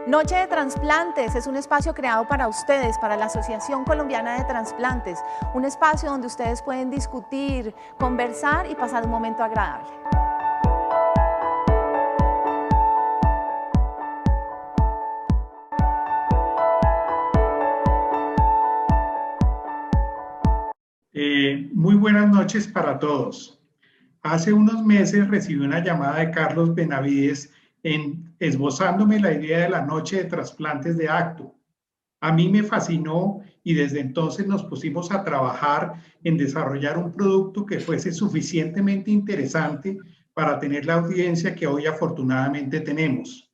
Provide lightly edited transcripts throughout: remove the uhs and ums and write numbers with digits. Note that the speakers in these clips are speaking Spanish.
Noche de Transplantes es un espacio creado para ustedes, para la Asociación Colombiana de Transplantes, un espacio donde ustedes pueden discutir, conversar y pasar un momento agradable. Muy buenas noches para todos. Hace unos meses recibí una llamada de Carlos Benavides esbozándome la idea de la noche de trasplantes de Acto. A mí me fascinó y desde entonces nos pusimos a trabajar en desarrollar un producto que fuese suficientemente interesante para tener la audiencia que hoy afortunadamente tenemos.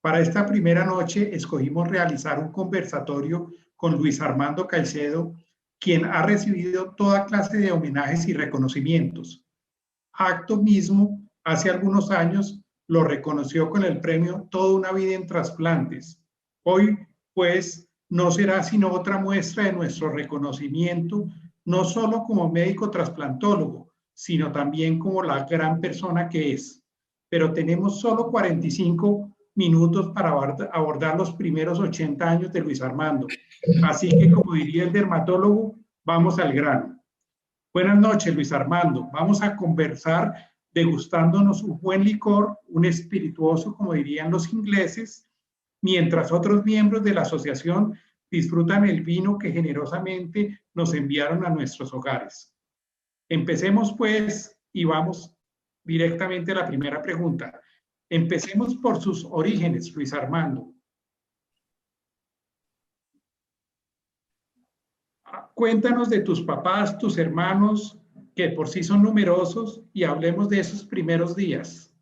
Para esta primera noche escogimos realizar un conversatorio con Luis Armando Caicedo, quien ha recibido toda clase de homenajes y reconocimientos. Acto mismo, hace algunos años, lo reconoció con el premio Toda una vida en trasplantes. Hoy, pues, no será sino otra muestra de nuestro reconocimiento, no solo como médico trasplantólogo, sino también como la gran persona que es. Pero tenemos solo 45 minutos para abordar los primeros 80 años de Luis Armando. Así que, como diría el dermatólogo, vamos al grano. Buenas noches, Luis Armando. Vamos a conversar degustándonos un buen licor, un espirituoso, como dirían los ingleses, mientras otros miembros de la asociación disfrutan el vino que generosamente nos enviaron a nuestros hogares. Empecemos pues y vamos directamente a la primera pregunta. Empecemos por sus orígenes, Luis Armando. Cuéntanos de tus papás, tus hermanos, que por sí son numerosos, y hablemos de esos primeros días.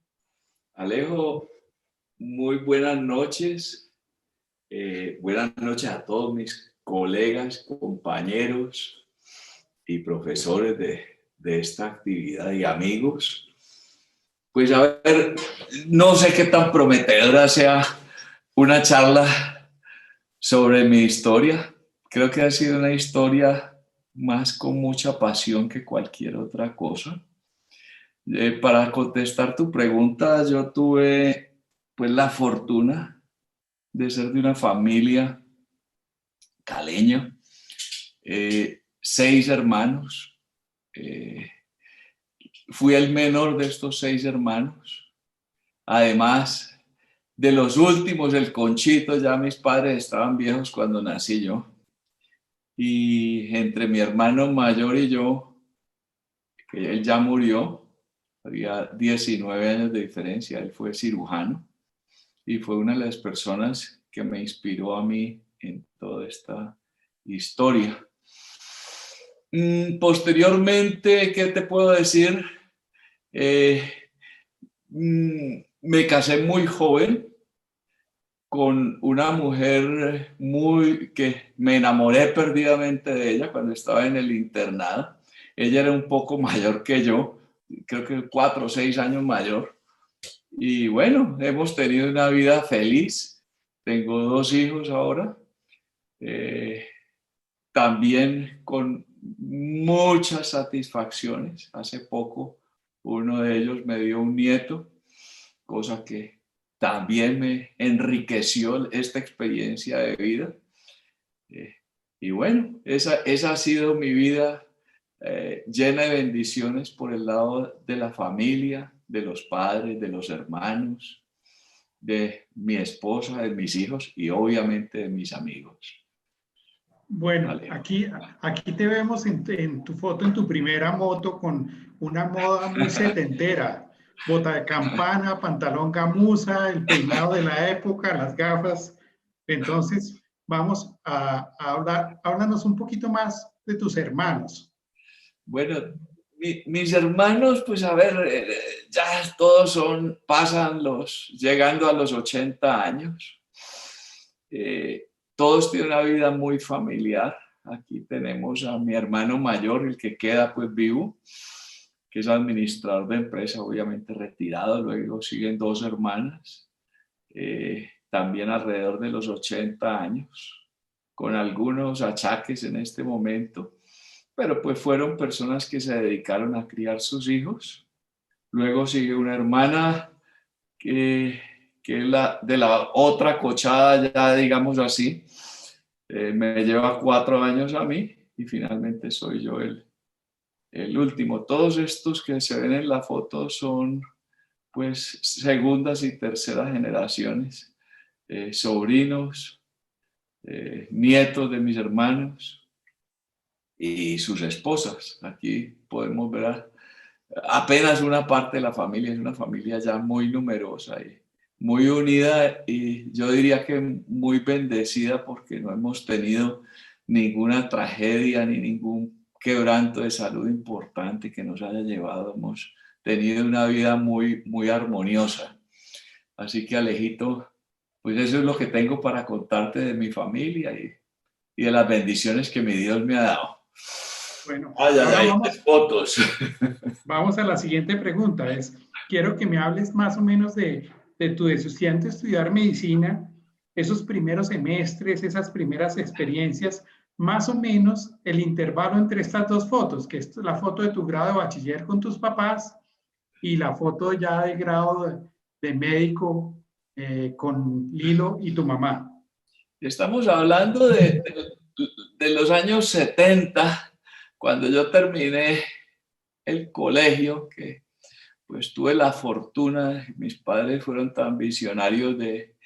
Alejo, muy buenas noches. Buenas noches a todos mis colegas, compañeros y profesores de esta actividad y amigos. Pues a ver, no sé qué tan prometedora sea una charla sobre mi historia. Creo que ha sido una historia más con mucha pasión que cualquier otra cosa. Para contestar tu pregunta, yo tuve pues la fortuna de ser de una familia caleña, 6 hermanos. Fui el menor de estos 6 hermanos. Además de los últimos, el Conchito, ya mis padres estaban viejos cuando nací yo. Y entre mi hermano mayor y yo, que él ya murió, había 19 años de diferencia, él fue cirujano y fue una de las personas que me inspiró a mí en toda esta historia. Posteriormente, ¿qué te puedo decir? Me casé muy joven con una mujer que me enamoré perdidamente de ella cuando estaba en el internado. Ella era un poco mayor que yo, creo que 4 o 6 años mayor. Y bueno, hemos tenido una vida feliz. Tengo 2 hijos ahora. También con muchas satisfacciones. Hace poco uno de ellos me dio un nieto, cosa que también me enriqueció esta experiencia de vida. Y bueno, esa ha sido mi vida, llena de bendiciones por el lado de la familia, de los padres, de los hermanos, de mi esposa, de mis hijos y obviamente de mis amigos. Bueno, Vale. aquí te vemos en tu foto, en tu primera moto, con una moda muy setentera. Bota de campana, pantalón gamuza, el peinado de la época, las gafas. Entonces, vamos a hablar, háblanos un poquito más de tus hermanos. Bueno, mis hermanos, pues a ver, ya todos llegando a los 80 años. Todos tienen una vida muy familiar. Aquí tenemos a mi hermano mayor, el que queda pues vivo, que es administrador de empresa, obviamente retirado. Luego siguen 2 hermanas, también alrededor de los 80 años, con algunos achaques en este momento, pero pues fueron personas que se dedicaron a criar sus hijos. Luego sigue una hermana que es la de la otra cochada, ya digamos así. Me lleva 4 años a mí y finalmente soy yo el último. Todos estos que se ven en la foto son pues segundas y terceras generaciones, sobrinos, nietos de mis hermanos y sus esposas. Aquí podemos ver apenas una parte de la familia, es una familia ya muy numerosa y muy unida, y yo diría que muy bendecida porque no hemos tenido ninguna tragedia ni ningún quebranto de salud importante que nos haya llevado. Hemos tenido una vida muy, muy armoniosa. Así que, Alejito, pues eso es lo que tengo para contarte de mi familia y de las bendiciones que mi Dios me ha dado. Bueno, Ay, ay, ahora ay, fotos. vamos a la siguiente pregunta. Quiero que me hables más o menos de tu decisión de estudiar medicina, esos primeros semestres, esas primeras experiencias, más o menos el intervalo entre estas dos fotos, que es la foto de tu grado de bachiller con tus papás y la foto ya de grado de médico con Lilo y tu mamá. Estamos hablando de los años 70, cuando yo terminé el colegio, que pues tuve la fortuna, mis padres fueron tan visionarios de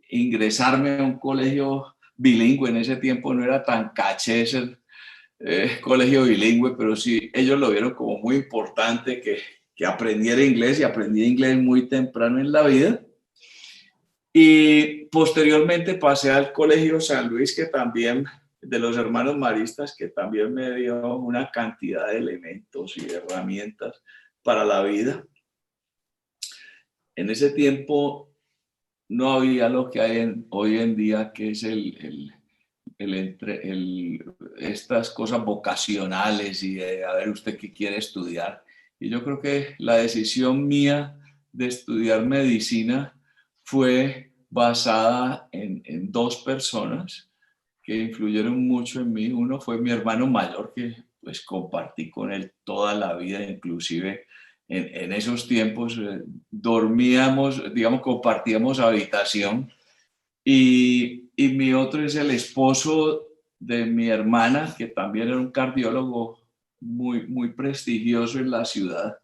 ingresarme a un colegio bilingüe. En ese tiempo no era tan caché ser colegio bilingüe, pero sí ellos lo vieron como muy importante que aprendiera inglés, y aprendí inglés muy temprano en la vida. Y posteriormente pasé al Colegio San Luis, que también, de los hermanos maristas, que también me dio una cantidad de elementos y de herramientas para la vida. En ese tiempo no había lo que hay hoy en día, que es estas cosas vocacionales y de a ver usted qué quiere estudiar. Y yo creo que la decisión mía de estudiar medicina fue basada en dos personas que influyeron mucho en mí. Uno fue mi hermano mayor, que pues compartí con él toda la vida, inclusive en esos tiempos dormíamos, digamos, compartíamos habitación. Y mi otro es el esposo de mi hermana, que también era un cardiólogo muy, muy prestigioso en la ciudad.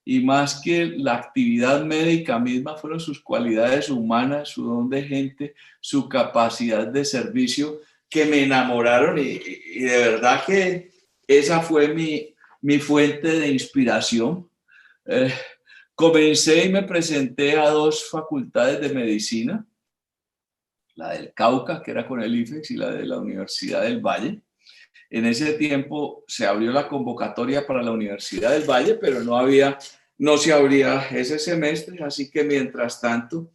Y más que la actividad médica misma, fueron sus cualidades humanas, su don de gente, su capacidad de servicio, que me enamoraron, y de verdad que esa fue mi fuente de inspiración. Comencé y me presenté a 2 facultades de medicina, la del Cauca, que era con el IFEX, y la de la Universidad del Valle. En ese tiempo se abrió la convocatoria para la Universidad del Valle, pero no se abría ese semestre, así que mientras tanto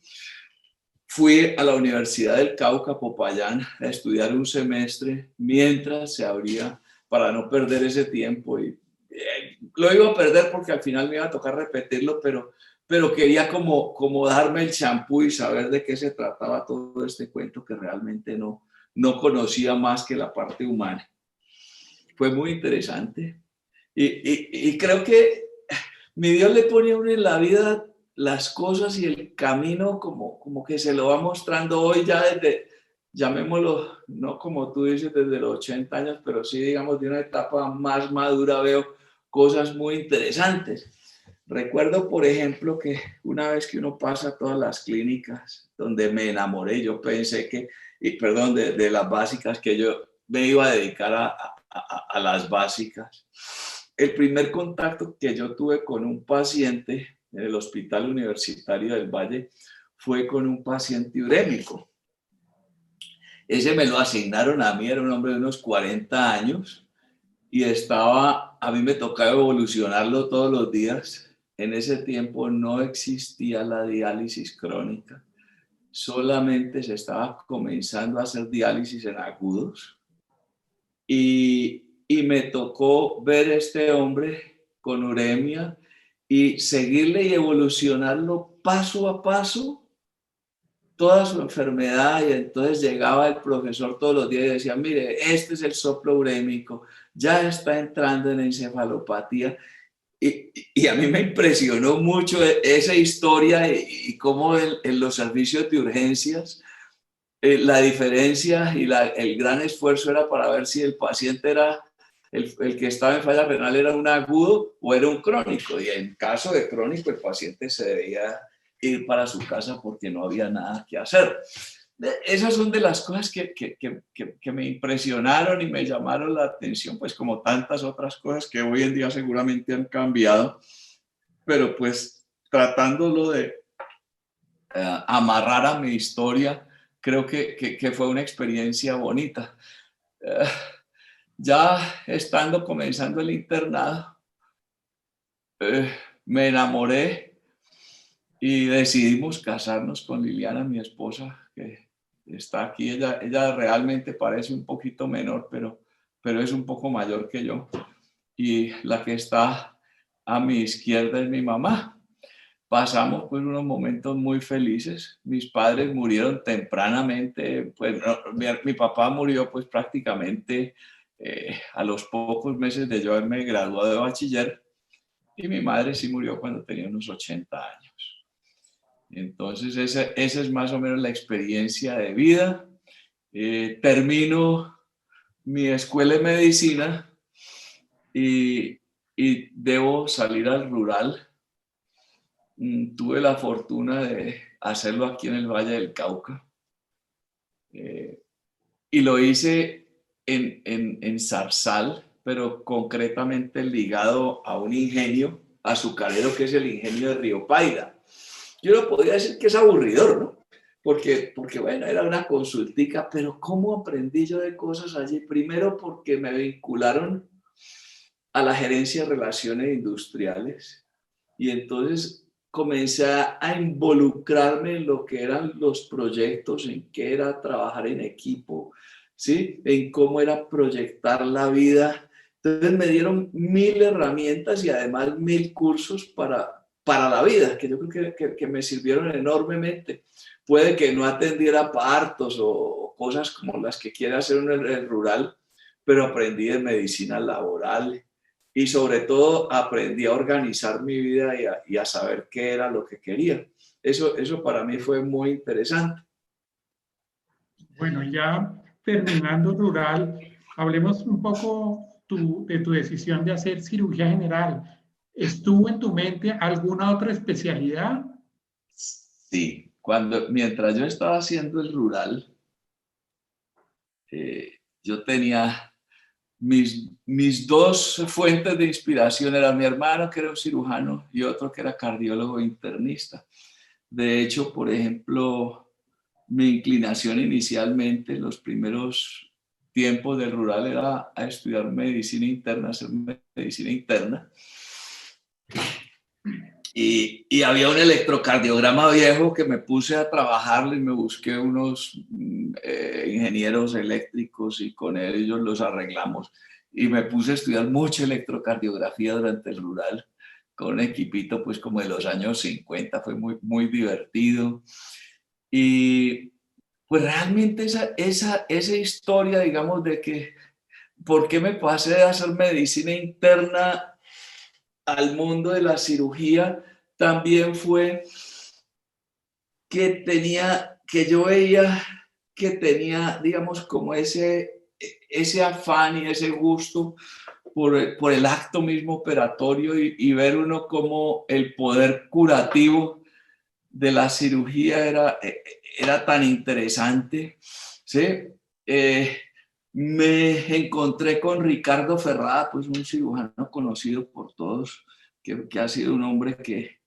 fui a la Universidad del Cauca, Popayán, a estudiar un semestre mientras se abría, para no perder ese tiempo. Y lo iba a perder porque al final me iba a tocar repetirlo, pero quería como darme el champú y saber de qué se trataba todo este cuento, que realmente no conocía más que la parte humana. Fue muy interesante. Y creo que mi Dios le pone a uno en la vida las cosas y el camino como que se lo va mostrando hoy, ya desde, llamémoslo, no como tú dices, desde los 80 años, pero sí, digamos, de una etapa más madura, veo cosas muy interesantes. Recuerdo, por ejemplo, que una vez que uno pasa todas las clínicas donde me enamoré, yo pensé que, de las básicas, que yo me iba a dedicar a las básicas. El primer contacto que yo tuve con un paciente en el Hospital Universitario del Valle fue con un paciente urémico. Ese me lo asignaron a mí, era un hombre de unos 40 años y a mí me tocaba evolucionarlo todos los días. En ese tiempo no existía la diálisis crónica, solamente se estaba comenzando a hacer diálisis en agudos. Y me tocó ver a este hombre con uremia y seguirle y evolucionarlo paso a paso toda su enfermedad. Y entonces llegaba el profesor todos los días y decía, mire, este es el soplo urémico, ya está entrando en encefalopatía. y a mí me impresionó mucho esa historia y cómo en los servicios de urgencias la diferencia y el gran esfuerzo era para ver si el paciente era el que estaba en falla renal era un agudo o era un crónico. Y en caso de crónico, el paciente se debía ir para su casa porque no había nada que hacer. Esas son de las cosas que me impresionaron y me llamaron la atención, pues como tantas otras cosas que hoy en día seguramente han cambiado, pero pues tratándolo de amarrar a mi historia, creo que fue una experiencia bonita. Ya estando comenzando el internado, me enamoré y decidimos casarnos con Liliana, mi esposa, que está aquí. Ella realmente parece un poquito menor, pero es un poco mayor que yo. Y la que está a mi izquierda es mi mamá. Pasamos pues unos momentos muy felices. Mis padres murieron tempranamente, pues mi papá murió pues prácticamente a los pocos meses de yo haberme graduado de bachiller, y mi madre sí murió cuando tenía unos 80 años. Entonces esa es más o menos la experiencia de vida. Termino mi escuela de medicina y, y debo salir al rural. Tuve la fortuna de hacerlo aquí en el Valle del Cauca, y lo hice en Zarzal, pero concretamente ligado a un ingenio azucarero que es el ingenio de Río Paida. Yo no podría decir que es aburridor, ¿no? Porque bueno, era una consultica, pero ¿cómo aprendí yo de cosas allí? Primero porque me vincularon a la gerencia de relaciones industriales, y entonces comencé a involucrarme en lo que eran los proyectos, en qué era trabajar en equipo, ¿sí? En cómo era proyectar la vida. Entonces me dieron 1000 herramientas y además 1000 cursos para la vida, que yo creo que me sirvieron enormemente. Puede que no atendiera partos o cosas como las que quiere hacer en el rural, pero aprendí de medicina laboral, y sobre todo aprendí a organizar mi vida y a saber qué era lo que quería. Eso para mí fue muy interesante. Bueno, ya terminando rural, hablemos un poco de tu decisión de hacer cirugía general. ¿Estuvo en tu mente alguna otra especialidad? Sí, mientras yo estaba haciendo el rural, yo tenía mis dos fuentes de inspiración. Era mi hermano, que era un cirujano, y otro que era cardiólogo internista. De hecho, por ejemplo, mi inclinación inicialmente en los primeros tiempos del rural era a estudiar medicina interna, hacer medicina interna. Y había un electrocardiograma viejo que me puse a trabajarlo, y me busqué unos ingenieros eléctricos, y con ellos los arreglamos. Y me puse a estudiar mucha electrocardiografía durante el rural, con un equipito pues como de los años 50, fue muy, muy divertido. Y pues realmente esa historia, digamos, de que por qué me pasé de hacer medicina interna al mundo de la cirugía, también fue que yo veía que tenía, digamos, como ese afán y ese gusto por el acto mismo operatorio, y ver uno como el poder curativo de la cirugía era tan interesante, ¿sí? Me encontré con Ricardo Ferrada, pues un cirujano conocido por todos, que ha sido un hombre que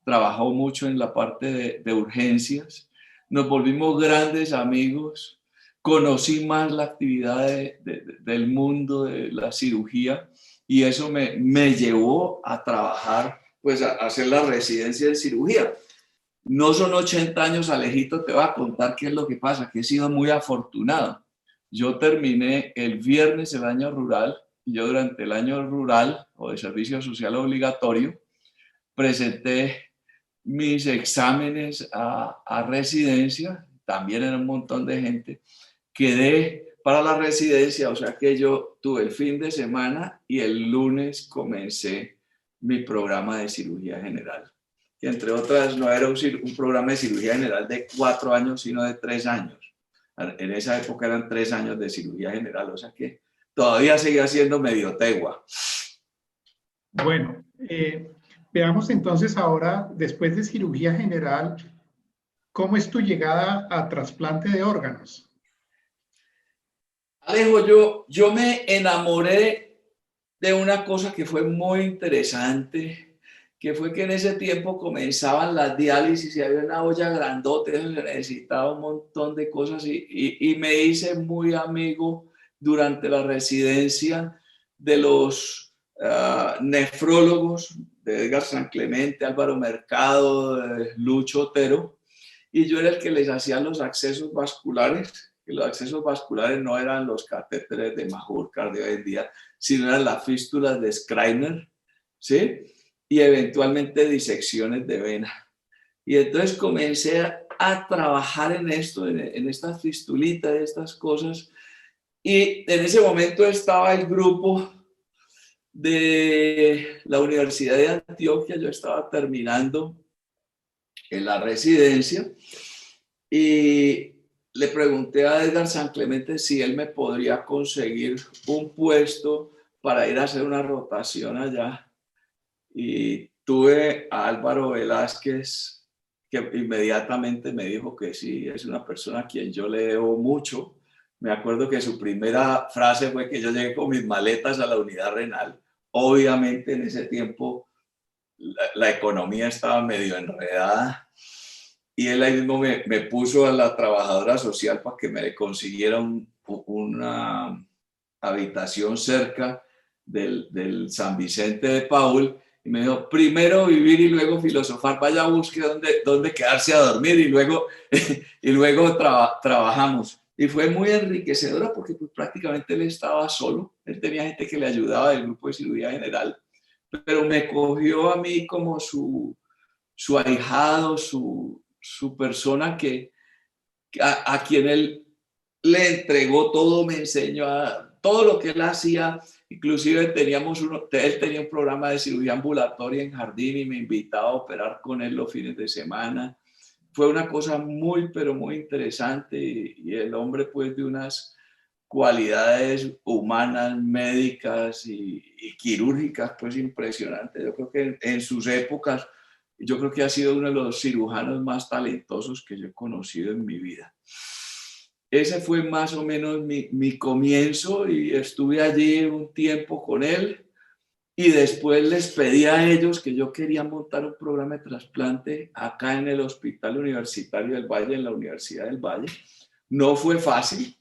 trabajó mucho en la parte de urgencias. Nos volvimos grandes amigos, conocí más la actividad del mundo de la cirugía, y eso me llevó a trabajar, pues a hacer la residencia de cirugía. No son 80 años, Alejito, te voy a contar qué es lo que pasa, que he sido muy afortunado. Yo terminé el viernes el año rural, y yo durante el año rural o de servicio social obligatorio presenté mis exámenes a residencia, también era un montón de gente, quedé para la residencia, o sea que yo tuve el fin de semana y el lunes comencé mi programa de cirugía general, que entre otras no era un programa de cirugía general de 4 años, sino de 3 años. En esa época eran 3 años de cirugía general, o sea que todavía seguía siendo medio tegua. Bueno, veamos entonces ahora, después de cirugía general, ¿cómo es tu llegada a trasplante de órganos? Alejo, yo me enamoré de una cosa que fue muy interesante, que fue que en ese tiempo comenzaban las diálisis y había una olla grandota, eso se necesitaba un montón de cosas y me hice muy amigo durante la residencia de los nefrólogos, de Edgar San Clemente, Álvaro Mercado, Lucho Otero, y yo era el que les hacía los accesos vasculares. Y los accesos vasculares no eran los catéteres de Majorca de hoy en día, sino eran las fístulas de Schreiner, ¿sí? Y eventualmente disecciones de vena. Y entonces comencé a trabajar en esto, en estas fistulitas, de estas cosas. Y en ese momento estaba el grupo de la Universidad de Antioquia, yo estaba terminando en la residencia y le pregunté a Edgar San Clemente si él me podría conseguir un puesto para ir a hacer una rotación allá. Y tuve a Álvaro Velázquez, que inmediatamente me dijo que sí, es una persona a quien yo le debo mucho. Me acuerdo que su primera frase fue que yo llegué con mis maletas a la unidad renal. Obviamente en ese tiempo la economía estaba medio enredada y él ahí mismo me puso a la trabajadora social para que me consiguiera una habitación cerca del San Vicente de Paul y me dijo, primero vivir y luego filosofar, vaya, busque dónde quedarse a dormir y luego, trabajamos. Y fue muy enriquecedora porque pues, prácticamente él estaba solo, él tenía gente que le ayudaba del grupo de cirugía general, pero me cogió a mí como su ahijado, su persona a quien él le entregó todo, me enseñó todo lo que él hacía. Inclusive él tenía un programa de cirugía ambulatoria en Jardín y me invitaba a operar con él los fines de semana. Fue una cosa muy, pero muy interesante y el hombre pues de unas cualidades humanas, médicas y quirúrgicas pues impresionantes. Yo creo que en sus épocas, yo creo que ha sido uno de los cirujanos más talentosos que yo he conocido en mi vida. Ese fue más o menos mi comienzo y estuve allí un tiempo con él y después les pedí a ellos que yo quería montar un programa de trasplante acá en el Hospital Universitario del Valle, en la Universidad del Valle. No fue fácil.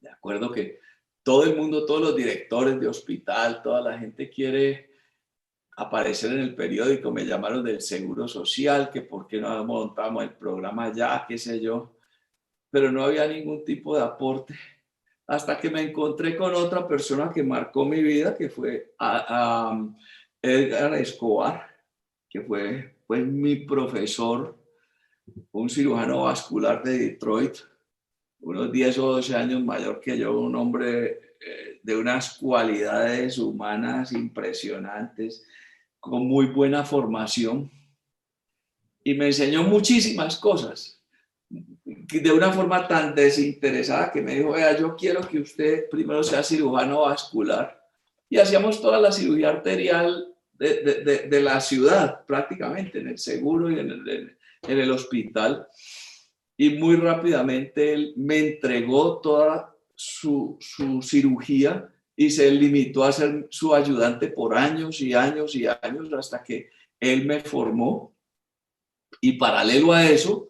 De acuerdo que todo el mundo, todos los directores de hospital, toda la gente quiere aparecer en el periódico. Me llamaron del Seguro Social, que por qué no montamos el programa ya, qué sé yo. Pero no había ningún tipo de aporte. Hasta que me encontré con otra persona que marcó mi vida, que fue Edgar Escobar, que fue pues, mi profesor, un cirujano vascular de Detroit, unos 10 o 12 años mayor que yo, un hombre de unas cualidades humanas impresionantes, con muy buena formación, y me enseñó muchísimas cosas de una forma tan desinteresada que me dijo, vea, yo quiero que usted primero sea cirujano vascular. Y hacíamos toda la cirugía arterial de la ciudad, prácticamente, en el seguro y en el hospital. Y muy rápidamente él me entregó toda su cirugía y se limitó a ser su ayudante por años y años y años hasta que él me formó. Y paralelo a eso,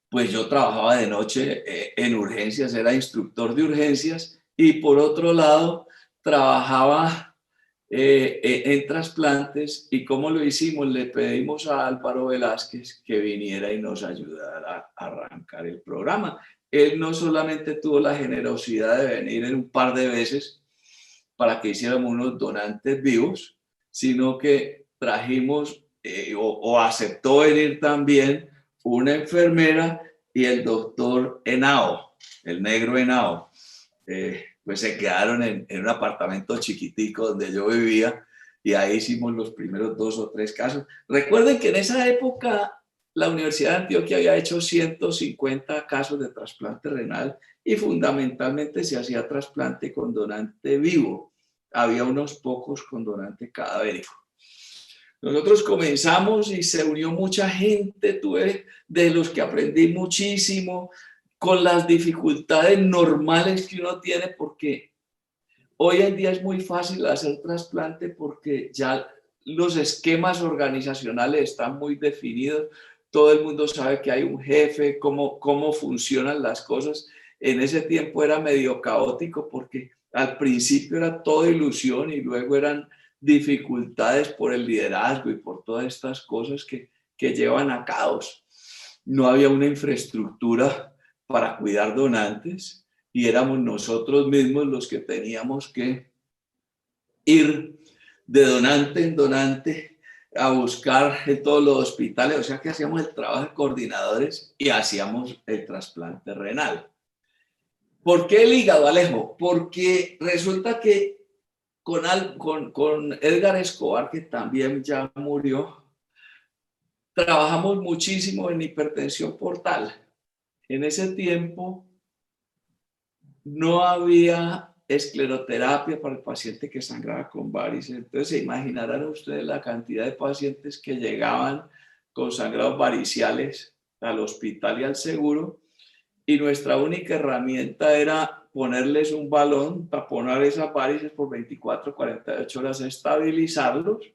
pues yo trabajaba de noche en urgencias, era instructor de urgencias y por otro lado trabajaba en trasplantes. ¿Y cómo lo hicimos? Le pedimos a Álvaro Velázquez que viniera y nos ayudara a arrancar el programa. Él no solamente tuvo la generosidad de venir en un par de veces para que hiciéramos unos donantes vivos, sino que trajimos o aceptó venir también una enfermera y el doctor Henao, el negro Henao. Pues se quedaron en un apartamento chiquitico donde yo vivía y ahí hicimos los primeros 2 o 3 casos. Recuerden que en esa época la Universidad de Antioquia había hecho 150 casos de trasplante renal y fundamentalmente se hacía trasplante con donante vivo. Había unos pocos con donante cadavérico. Nosotros comenzamos y se unió mucha gente, tuve de los que aprendí muchísimo, con las dificultades normales que uno tiene, porque hoy en día es muy fácil hacer trasplante porque ya los esquemas organizacionales están muy definidos, todo el mundo sabe que hay un jefe, cómo funcionan las cosas. En ese tiempo era medio caótico porque al principio era toda ilusión y luego eran dificultades por el liderazgo y por todas estas cosas que llevan a caos. No había una infraestructura para cuidar donantes y éramos nosotros mismos los que teníamos que ir de donante en donante a buscar en todos los hospitales, o sea que hacíamos el trabajo de coordinadores y hacíamos el trasplante renal. ¿Por qué el hígado, Alejo? Porque resulta que con Edgar Escobar, que también ya murió, trabajamos muchísimo en hipertensión portal. En ese tiempo no había escleroterapia para el paciente que sangraba con varices. Entonces se imaginarán ustedes la cantidad de pacientes que llegaban con sangrados variciales al hospital y al seguro, y nuestra única herramienta era ponerles un balón, taponar esas varices por 24, 48 horas, estabilizarlos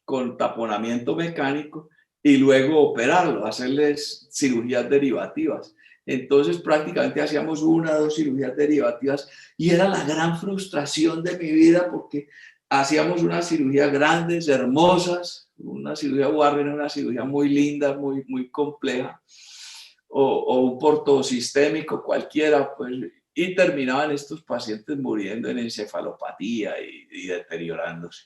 con taponamiento mecánico y luego operarlos, hacerles cirugías derivativas. Entonces prácticamente hacíamos 1 o 2 cirugías derivativas y era la gran frustración de mi vida porque hacíamos unas cirugías grandes, hermosas, una cirugía Warren, una cirugía muy linda, muy compleja, o un portosistémico cualquiera, pues, y terminaban estos pacientes muriendo en encefalopatía y deteriorándose.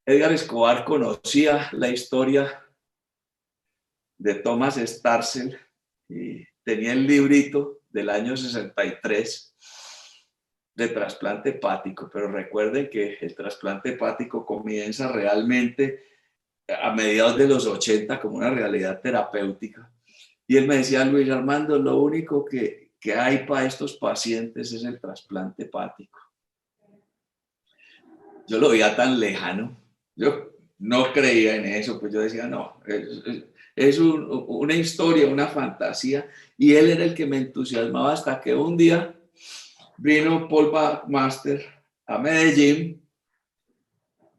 Edgar Escobar conocía la historia de Thomas Starzl y tenía el librito del año 63 de trasplante hepático, pero recuerden que el trasplante hepático comienza realmente a mediados de los 80 como una realidad terapéutica. Y él me decía: Luis Armando, lo único que hay para estos pacientes es el trasplante hepático. Yo lo veía tan lejano, yo no creía en eso, pues yo decía, no, es una historia, una fantasía, y él era el que me entusiasmaba hasta que un día vino Paul Buckmaster a Medellín,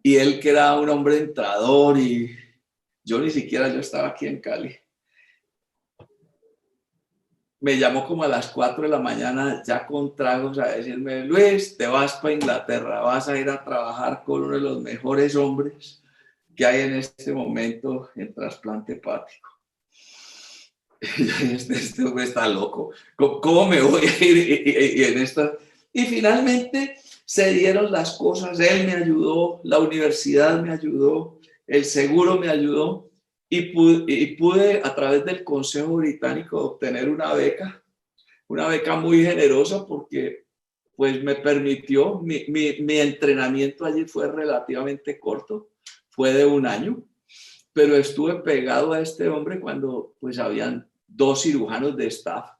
y él, que era un hombre entrador, y yo estaba aquí en Cali, me llamó como a las 4 de la mañana, ya con tragos, a decirme: Luis, te vas para Inglaterra, vas a ir a trabajar con uno de los mejores hombres que hay en este momento en trasplante hepático. Este hombre está loco, ¿cómo me voy a ir? Y finalmente se dieron las cosas, él me ayudó, la universidad me ayudó, el seguro me ayudó, y pude a través del Consejo Británico obtener una beca muy generosa, porque pues me permitió, mi entrenamiento allí fue relativamente corto, fue de 1 año, pero estuve pegado a este hombre cuando pues habían 2 cirujanos de staff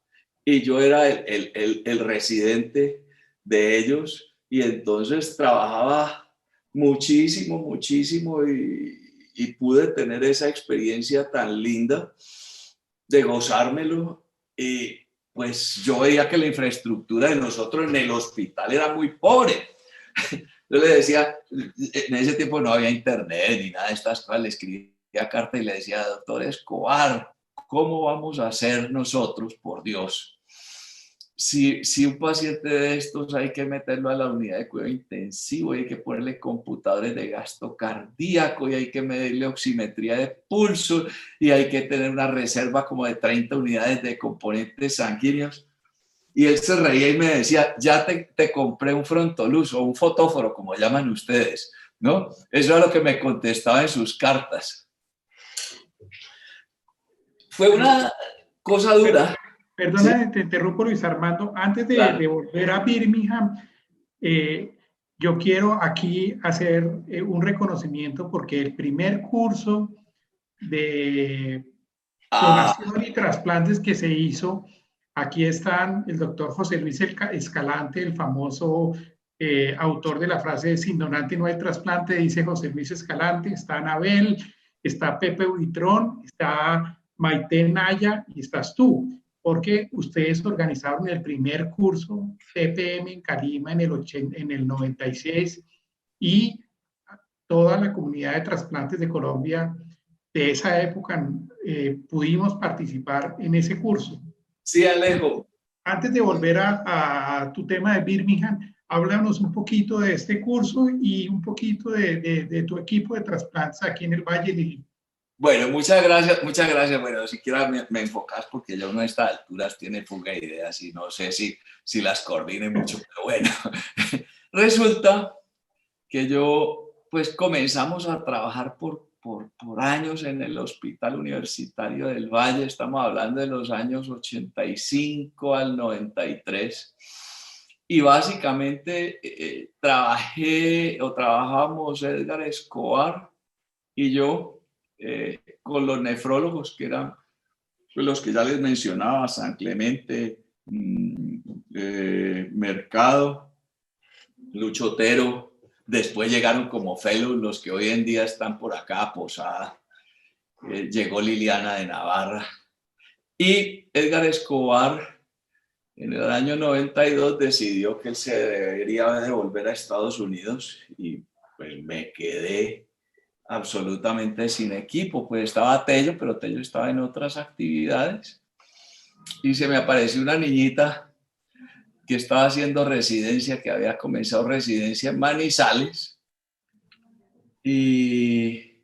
y yo era el residente de ellos, y entonces trabajaba muchísimo y pude tener esa experiencia tan linda de gozármelo. Y pues yo veía que la infraestructura de nosotros en el hospital era muy pobre. Yo le decía, en ese tiempo no había internet ni nada de estas cosas, le escribía carta y le decía: doctor Escobar, ¿cómo vamos a hacer nosotros, por Dios? Si un paciente de estos hay que meterlo a la unidad de cuidado intensivo, hay que ponerle computadores de gasto cardíaco, y hay que medirle oximetría de pulso, y hay que tener una reserva como de 30 unidades de componentes sanguíneos. Y él se reía y me decía: ya te compré un frontoluz o un fotóforo, como llaman ustedes, ¿no? Eso era lo que me contestaba en sus cartas. Fue una cosa dura. Perdona, ¿sí? Te interrumpo, Luis Armando. Antes de volver a Birmingham, yo quiero aquí hacer un reconocimiento porque el primer curso de Ah, donación y trasplantes que se hizo, aquí están el doctor José Luis Escalante, el famoso autor de la frase sin donante no hay trasplante, dice José Luis Escalante, está Anabel, está Pepe Buitrón, está Maite Naya y estás tú, porque ustedes organizaron el primer curso TPM en Calima en el 96 y toda la comunidad de trasplantes de Colombia de esa época pudimos participar en ese curso. sí, Alejo. Antes de volver a tu tema de Birmingham, háblanos un poquito de este curso y un poquito de tu equipo de trasplantes aquí en el Valle Lili. Bueno, muchas gracias, muchas gracias. Bueno, siquiera me enfocas porque ya uno a estas alturas tiene fuga de ideas y no sé si las coordine mucho, pero bueno. Resulta que yo, pues comenzamos a trabajar por años en el Hospital Universitario del Valle, estamos hablando de los años 85 al 93, y básicamente trabajábamos Edgar Escobar y yo con los nefrólogos que eran los que ya les mencionaba, San Clemente, Mercado, Lucho Otero. Después llegaron como fellows los que hoy en día están por acá, Posada. Llegó Liliana de Navarra. Y Edgar Escobar, en el año 92, decidió que él se debería devolver a Estados Unidos y pues me quedé absolutamente sin equipo. Pues estaba Tello, pero Tello estaba en otras actividades. Y se me apareció una niñita que estaba haciendo residencia, que había comenzado residencia en Manizales. Y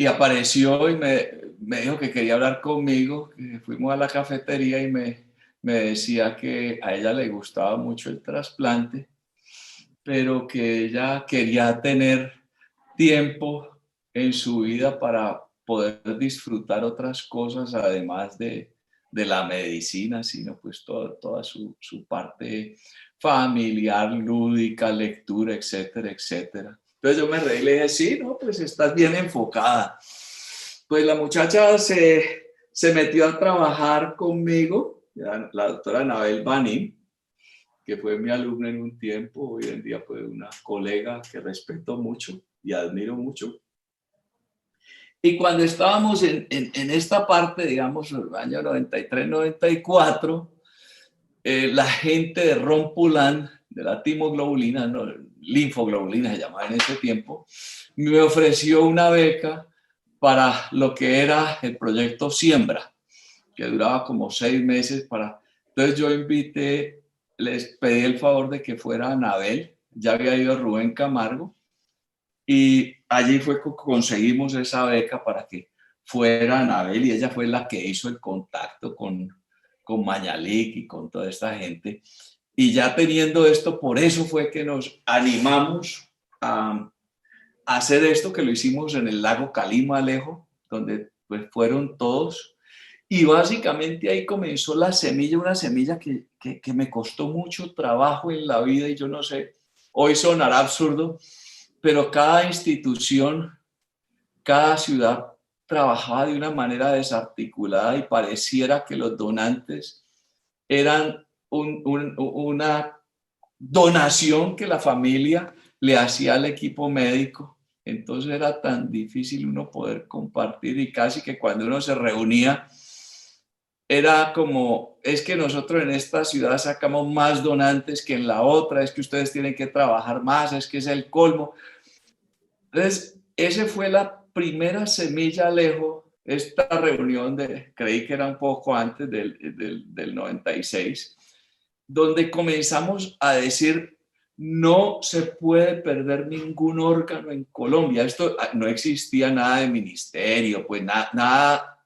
apareció y me dijo que quería hablar conmigo, que fuimos a la cafetería y me decía que a ella le gustaba mucho el trasplante, pero que ella quería tener tiempo en su vida para poder disfrutar otras cosas, además de la medicina, sino pues toda su parte familiar, lúdica, lectura, etcétera, etcétera. Entonces yo me reí y le dije, sí, no, pues estás bien enfocada. Pues la muchacha se metió a trabajar conmigo, la doctora Anabel Banín, que fue mi alumna en un tiempo, hoy en día fue una colega que respeto mucho y admiro mucho. Y cuando estábamos en esta parte, digamos, en el año 93, 94, la gente de Rompulan, de la timoglobulina, no, linfoglobulina se llamaba en ese tiempo, me ofreció una beca para lo que era el proyecto Siembra, que duraba como 6 meses para... Entonces yo invité, les pedí el favor de que fuera Anabel, ya había ido Rubén Camargo, y allí fue que conseguimos esa beca para que fuera Anabel, y ella fue la que hizo el contacto con Mañalik y con toda esta gente. Y ya teniendo esto, por eso fue que nos animamos a hacer esto, que lo hicimos en el lago Calima, Alejo, donde pues fueron todos. Y básicamente ahí comenzó la semilla, una semilla que me costó mucho trabajo en la vida, y yo no sé, hoy sonará absurdo, pero cada institución, cada ciudad trabajaba de una manera desarticulada y pareciera que los donantes eran una donación que la familia le hacía al equipo médico. Entonces era tan difícil uno poder compartir, y casi que cuando uno se reunía era como, es que nosotros en esta ciudad sacamos más donantes que en la otra, es que ustedes tienen que trabajar más, es que es el colmo. Entonces, esa fue la primera semilla, Alejo, esta reunión creí que era un poco antes del 96, donde comenzamos a decir, no se puede perder ningún órgano en Colombia. Esto no existía nada de ministerio, pues nada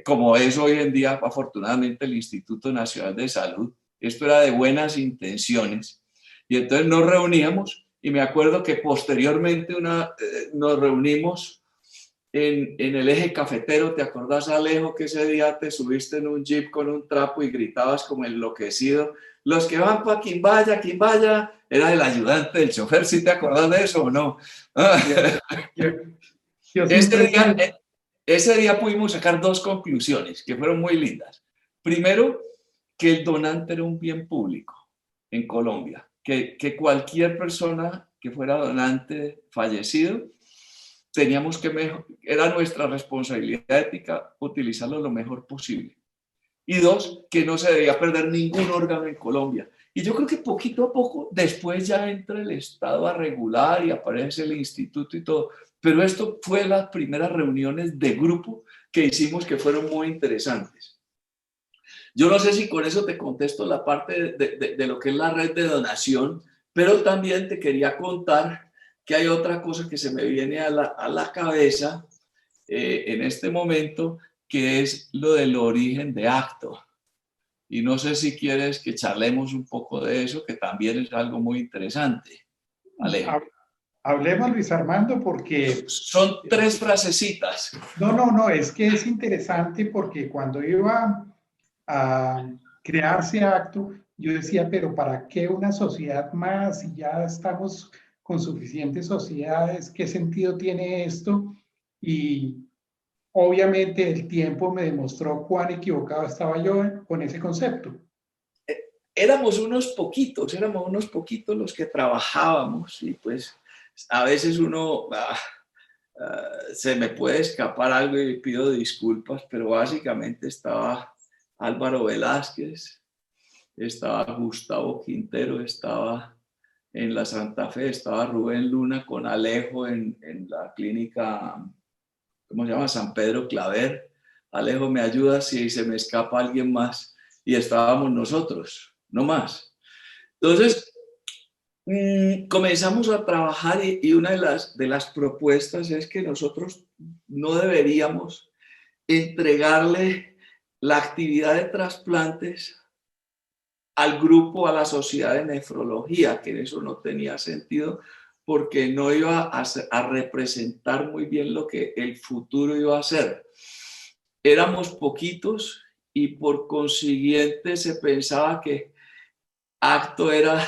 como es hoy en día, afortunadamente, el Instituto Nacional de Salud. Esto era de buenas intenciones. Y entonces nos reuníamos, y me acuerdo que posteriormente nos reunimos en el eje cafetero. ¿Te acordás, Alejo, que ese día te subiste en un jeep con un trapo y gritabas como enloquecido los que van para Quimbaya, era el ayudante del chofer. ¿Sí te acordás de eso o no? Yo siempre fui... Ese día pudimos sacar dos conclusiones que fueron muy lindas. Primero, que el donante era un bien público en Colombia, que cualquier persona que fuera donante fallecido, teníamos que era nuestra responsabilidad ética utilizarlo lo mejor posible. Y dos, que no se debía perder ningún órgano en Colombia. Y yo creo que poquito a poco, después ya entra el Estado a regular y aparece el instituto y todo. Pero esto fue las primeras reuniones de grupo que hicimos que fueron muy interesantes. Yo no sé si con eso te contesto la parte de lo que es la red de donación, pero también te quería contar que hay otra cosa que se me viene a la cabeza en este momento, que es lo del origen de Acto. Y no sé si quieres que charlemos un poco de eso, que también es algo muy interesante. Alejo. Hablemos, Luis Armando, porque... Son tres frasecitas. No, es que es interesante porque cuando iba a crearse Acto, yo decía, pero ¿para qué una sociedad más? Si ya estamos con suficientes sociedades, ¿qué sentido tiene esto? Y obviamente el tiempo me demostró cuán equivocado estaba yo con ese concepto. Éramos unos poquitos los que trabajábamos y pues a veces uno se me puede escapar algo y pido disculpas, pero básicamente estaba Álvaro Velázquez, estaba Gustavo Quintero, estaba en la Santa Fe, estaba Rubén Luna con Alejo en la clínica, ¿cómo se llama? San Pedro Claver. Alejo, me ayuda si se me escapa alguien más. Y estábamos nosotros, no más. Entonces, comenzamos a trabajar y una de las propuestas es que nosotros no deberíamos entregarle la actividad de trasplantes al grupo, a la sociedad de nefrología, que eso no tenía sentido porque no iba a representar muy bien lo que el futuro iba a ser. Éramos poquitos y por consiguiente se pensaba que Acto era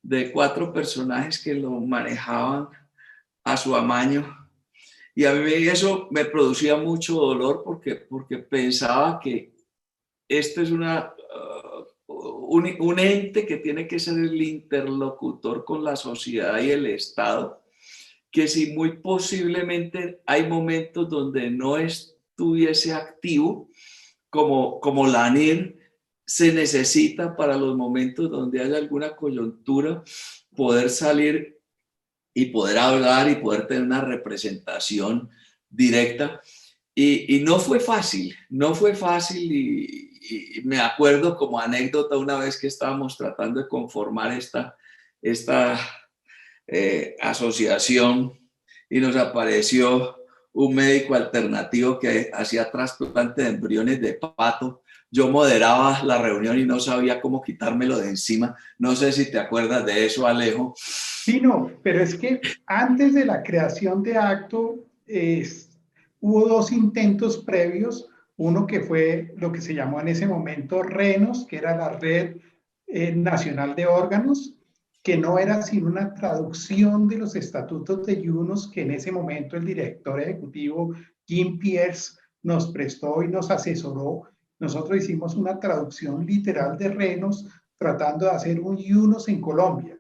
de 4 personajes que lo manejaban a su amaño. Y a mí eso me producía mucho dolor porque pensaba que esto es un ente que tiene que ser el interlocutor con la sociedad y el Estado, que si muy posiblemente hay momentos donde no estuviese activo, como la ANIR, se necesita para los momentos donde haya alguna coyuntura poder salir y poder hablar y poder tener una representación directa. Y no fue fácil y me acuerdo como anécdota una vez que estábamos tratando de conformar esta asociación y nos apareció un médico alternativo que hacía trasplante de embriones de pato. Yo moderaba la reunión y no sabía cómo quitármelo de encima. No sé si te acuerdas de eso, Alejo. Sí, no, pero es que antes de la creación de Acto hubo 2 intentos previos, uno que fue lo que se llamó en ese momento RENOS, que era la Red Nacional de Órganos, que no era sino una traducción de los estatutos de UNOS que en ese momento el director ejecutivo Jim Pierce nos prestó y nos asesoró. Nosotros hicimos una traducción literal de RENOS tratando de hacer un UNOS en Colombia.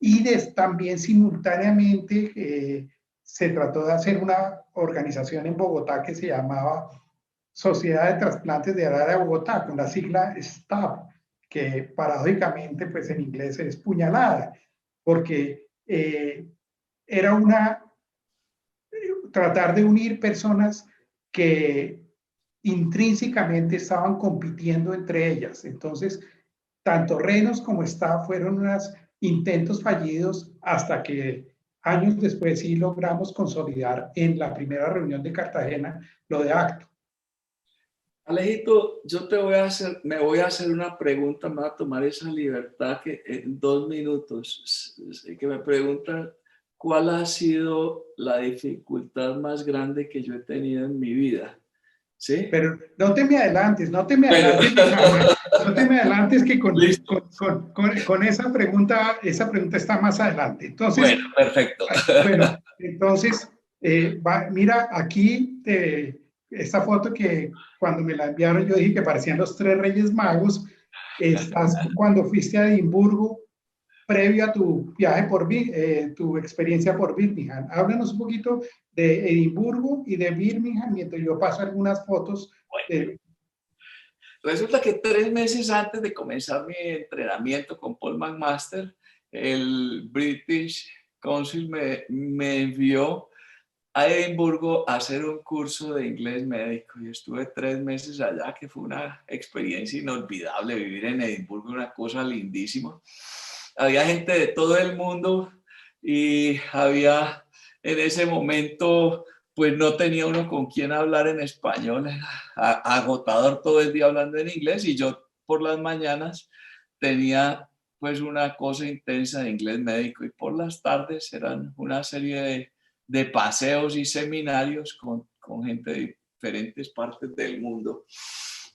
Y también simultáneamente se trató de hacer una organización en Bogotá que se llamaba Sociedad de Trasplantes de Área de Bogotá, con la sigla STAP, que paradójicamente pues en inglés es puñalada, porque era tratar de unir personas que intrínsecamente estaban compitiendo entre ellas. Entonces, tanto Renos como STAP fueron unos intentos fallidos hasta que años después sí logramos consolidar en la primera reunión de Cartagena lo de Acto. Alejito, yo me voy a hacer una pregunta, me voy a tomar esa libertad que en 2 minutos, que me preguntan cuál ha sido la dificultad más grande que yo he tenido en mi vida. ¿Sí? Pero no te me adelantes, no te me Bueno. adelantes, no te me adelantes que Listo. con esa pregunta está más adelante. Entonces, Bueno, perfecto. bueno, entonces, mira, aquí esta foto que cuando me la enviaron yo dije que parecían los tres Reyes Magos. Estás cuando fuiste a Edimburgo, previo a tu viaje tu experiencia por Birmingham. Háblanos un poquito de Edimburgo y de Birmingham mientras yo paso algunas fotos. Resulta que 3 meses antes de comenzar mi entrenamiento con Paul McMaster, el British Council me envió a Edimburgo a hacer un curso de inglés médico y estuve 3 meses allá, que fue una experiencia inolvidable. Vivir en Edimburgo, una cosa lindísima. Había gente de todo el mundo y había en ese momento, pues no tenía uno con quien hablar en español, era agotador todo el día hablando en inglés, y yo por las mañanas tenía pues una cosa intensa de inglés médico y por las tardes eran una serie de paseos y seminarios con gente de diferentes partes del mundo.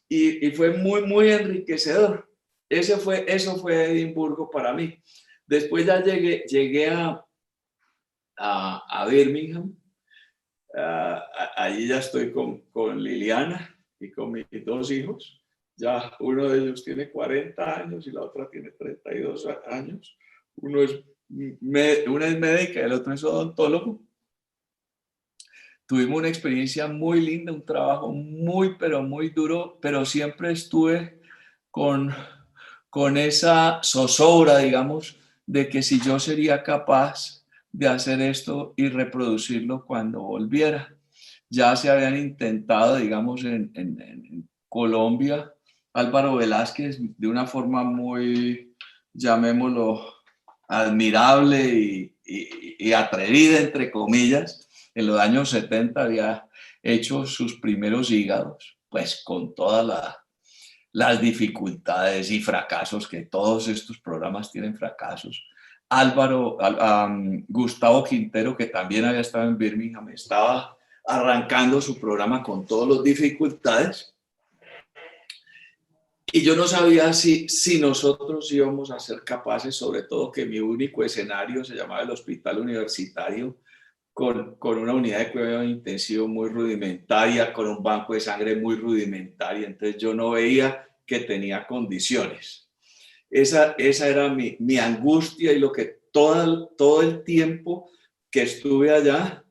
Y fue muy, muy enriquecedor. Eso fue Edimburgo para mí. Después ya llegué a Birmingham. Allí ya estoy con Liliana y con mis 2 hijos. Ya uno de ellos tiene 40 años y la otra tiene 32 años. Una es médica y el otro es odontólogo. Tuvimos una experiencia muy linda, un trabajo muy, pero muy duro, pero siempre estuve con esa zozobra, digamos, de que si yo sería capaz de hacer esto y reproducirlo cuando volviera. Ya se habían intentado, digamos, en Colombia, Álvaro Velázquez, de una forma muy, llamémoslo, admirable y atrevida, entre comillas. En los años 70 había hecho sus primeros hígados, pues con todas las dificultades y fracasos, que todos estos programas tienen fracasos. Gustavo Quintero, que también había estado en Birmingham, estaba arrancando su programa con todas las dificultades. Y yo no sabía si nosotros íbamos a ser capaces, sobre todo que mi único escenario se llamaba el Hospital Universitario, con una unidad de cuidado intensivo muy rudimentaria, con un banco de sangre muy rudimentario. Entonces yo no veía que tenía condiciones. Esa era mi angustia, y lo que todo el tiempo que estuve allá,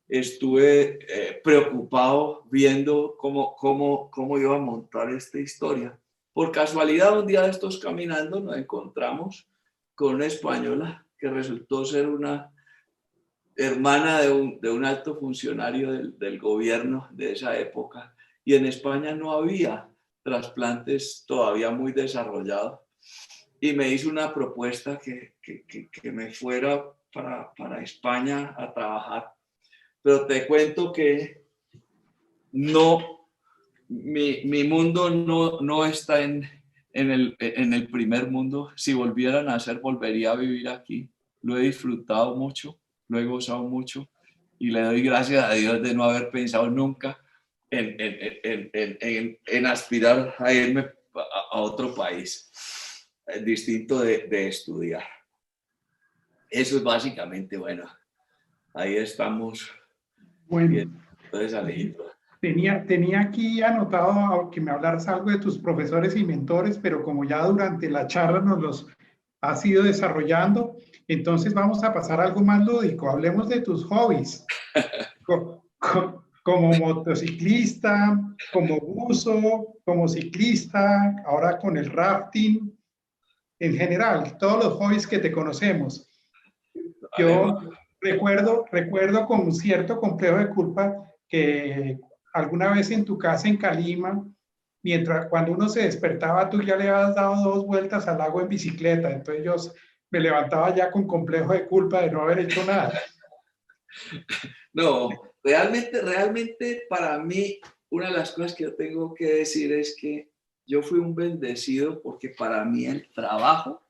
estuve preocupado viendo cómo iba a montar esta historia. Por casualidad, un día de estos caminando, nos encontramos con una española que resultó ser una hermana de un alto funcionario del gobierno de esa época, y en España no había trasplantes todavía muy desarrollados, y me hizo una propuesta que me fuera para España a trabajar. Pero te cuento que no, mi mundo no está en el primer mundo. Si volviera a nacer, volvería a vivir aquí. Lo he disfrutado mucho, lo he gozado mucho, y le doy gracias a Dios de no haber pensado nunca en aspirar a irme a otro país distinto de estudiar. Eso es básicamente, bueno, ahí estamos. Bueno, Entonces, Alejandro. tenía aquí anotado que me hablaras algo de tus profesores y mentores, pero como ya durante la charla nos los has ido desarrollando, entonces vamos a pasar a algo más lúdico. Hablemos de tus hobbies. Como motociclista, como buzo, como ciclista, ahora con el rafting, en general, todos los hobbies que te conocemos. Yo recuerdo con un cierto complejo de culpa que alguna vez en tu casa en Calima, cuando uno se despertaba, tú ya le habías dado 2 vueltas al lago en bicicleta. Entonces yo me levantaba ya con complejo de culpa de no haber hecho nada. No, realmente para mí, una de las cosas que yo tengo que decir es que yo fui un bendecido, porque para mí el trabajo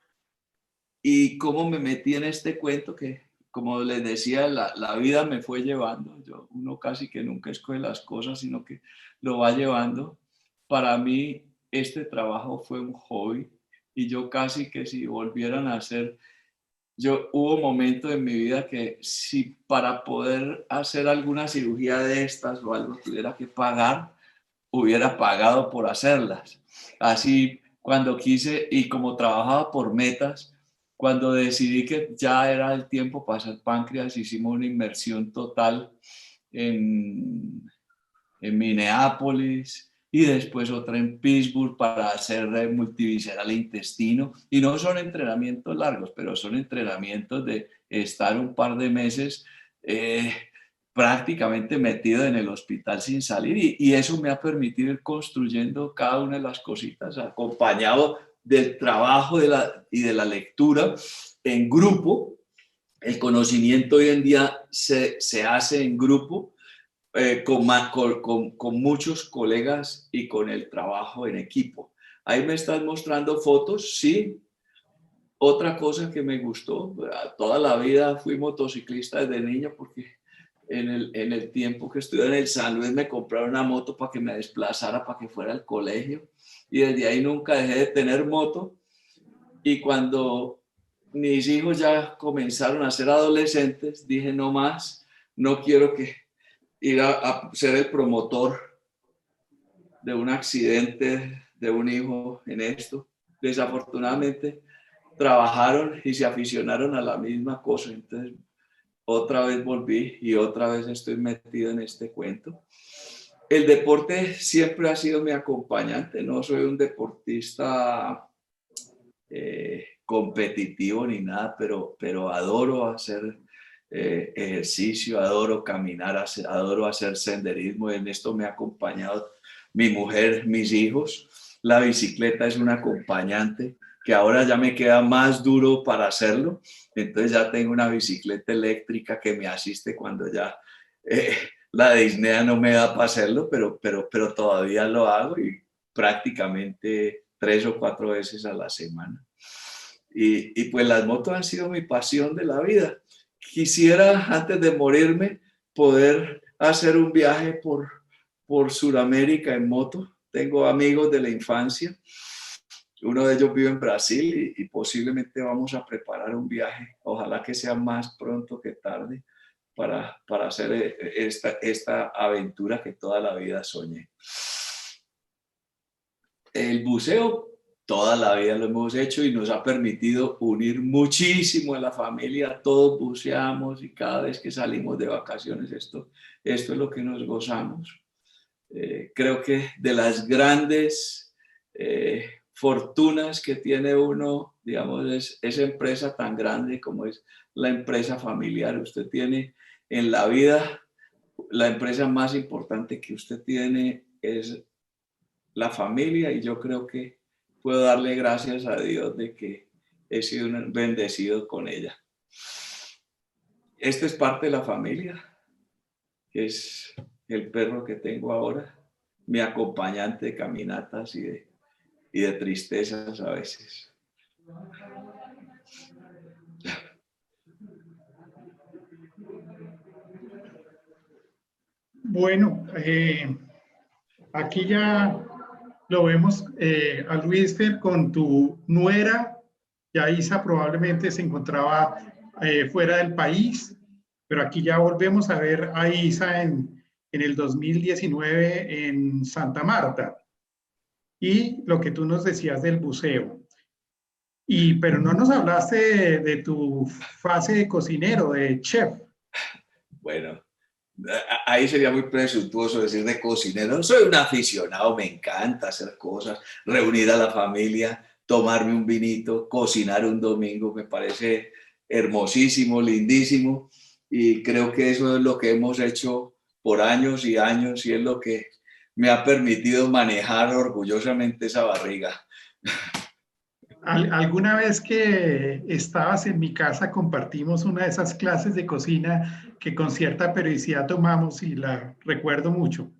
y cómo me metí en este cuento, que como les decía, la vida me fue llevando. Uno casi que nunca escoge las cosas, sino que lo va llevando. Para mí, este trabajo fue un hobby y yo casi que si volvieran a hacer, hubo momentos en mi vida que si para poder hacer alguna cirugía de estas o algo tuviera que pagar, hubiera pagado por hacerlas. Así, cuando quise y como trabajaba por metas, cuando decidí que ya era el tiempo para hacer páncreas, hicimos una inversión total en, en Minneapolis y después otra en Pittsburgh para hacer multivisceral intestino. Y no son entrenamientos largos, pero son entrenamientos de estar un par de meses prácticamente metido en el hospital sin salir. Y eso me ha permitido ir construyendo cada una de las cositas, acompañado del trabajo y de la lectura en grupo. El conocimiento hoy en día se hace en grupo con muchos colegas y con el trabajo en equipo. Ahí me estás mostrando fotos, sí. Otra cosa que me gustó, toda la vida fui motociclista desde niño porque en el tiempo que estuve en el San Luis me compraron una moto para que me desplazara, para que fuera al colegio. Y desde ahí nunca dejé de tener moto. Y cuando mis hijos ya comenzaron a ser adolescentes, dije no más, no quiero ir a ser el promotor de un accidente de un hijo en esto. Desafortunadamente trabajaron y se aficionaron a la misma cosa. Entonces otra vez volví y otra vez estoy metido en este cuento. El deporte siempre ha sido mi acompañante. No soy un deportista competitivo ni nada, pero adoro hacer ejercicio, adoro caminar, adoro hacer senderismo. En esto me ha acompañado mi mujer, mis hijos. La bicicleta es un acompañante que ahora ya me queda más duro para hacerlo. Entonces ya tengo una bicicleta eléctrica que me asiste cuando ya la disnea no me da para hacerlo, pero todavía lo hago y prácticamente 3 o 4 veces a la semana. Y pues las motos han sido mi pasión de la vida. Quisiera, antes de morirme, poder hacer un viaje por Sudamérica en moto. Tengo amigos de la infancia. Uno de ellos vive en Brasil y posiblemente vamos a preparar un viaje. Ojalá que sea más pronto que tarde para hacer esta aventura que toda la vida soñé. El buceo, toda la vida lo hemos hecho y nos ha permitido unir muchísimo a la familia. Todos buceamos y cada vez que salimos de vacaciones esto es lo que nos gozamos. Creo que de las grandes fortunas que tiene uno, digamos, es esa empresa tan grande como es la empresa familiar. Usted tiene en la vida, la empresa más importante que usted tiene es la familia, y yo creo que puedo darle gracias a Dios de que he sido bendecido con ella. Esta es parte de la familia, que es el perro que tengo ahora, mi acompañante de caminatas y de tristezas a veces. Bueno, aquí ya lo vemos a Luisfer con tu nuera. Ya Isa probablemente se encontraba fuera del país, pero aquí ya volvemos a ver a Isa en el 2019 en Santa Marta. Y lo que tú nos decías del buceo. Pero no nos hablaste de tu fase de cocinero, de chef. Bueno, ahí sería muy presuntuoso decir de cocinero. Soy un aficionado, me encanta hacer cosas, reunir a la familia, tomarme un vinito, cocinar un domingo, me parece hermosísimo, lindísimo, y creo que eso es lo que hemos hecho por años y años y es lo que me ha permitido manejar orgullosamente esa barriga. Alguna vez que estabas en mi casa compartimos una de esas clases de cocina que con cierta periodicidad tomamos y la recuerdo mucho.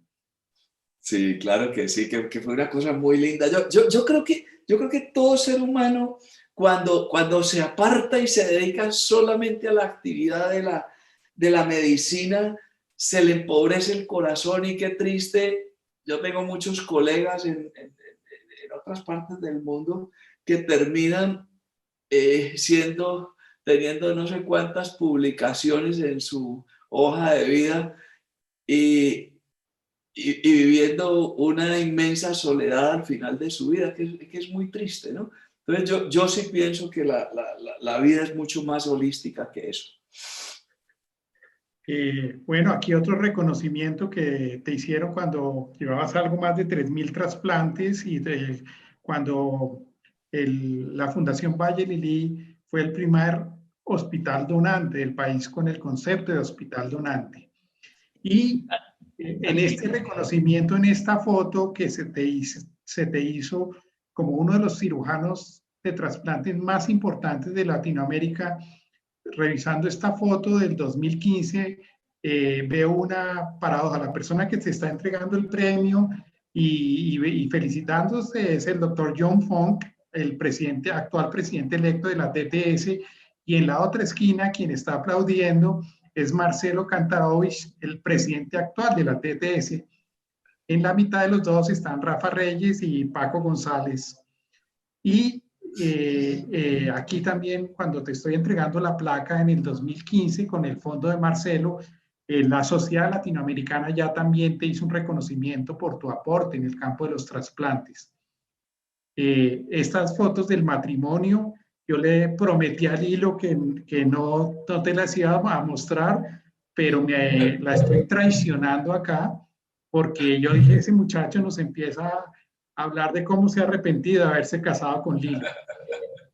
Sí, claro que sí, que fue una cosa muy linda. Yo creo que todo ser humano cuando se aparta y se dedica solamente a la actividad de la medicina, se le empobrece el corazón y qué triste. Yo tengo muchos colegas en otras partes del mundo que terminan teniendo no sé cuántas publicaciones en su hoja de vida y viviendo una inmensa soledad al final de su vida, que es muy triste, ¿no? Entonces yo sí pienso que la vida es mucho más holística que eso. Bueno, aquí otro reconocimiento que te hicieron cuando llevabas algo más de 3.000 trasplantes y cuando la Fundación Valle Lilí fue el primer hospital donante del país con el concepto de hospital donante. Y en este reconocimiento, en esta foto que se te hizo como uno de los cirujanos de trasplantes más importantes de Latinoamérica, revisando esta foto del 2015, veo una paradoja. La persona que te está entregando el premio y felicitándose es el doctor John Funk, el actual presidente electo de la TTS, y en la otra esquina quien está aplaudiendo es Marcelo Kantarovich, el presidente actual de la TTS. En la mitad de los dos están Rafa Reyes y Paco González. Y aquí también, cuando te estoy entregando la placa en el 2015 con el fondo de Marcelo, la Sociedad Latinoamericana ya también te hizo un reconocimiento por tu aporte en el campo de los trasplantes. Estas fotos del matrimonio, yo le prometí a Lilo que no te las iba a mostrar, pero la estoy traicionando acá, porque yo dije, ese muchacho nos empieza a hablar de cómo se ha arrepentido de haberse casado con Lilo.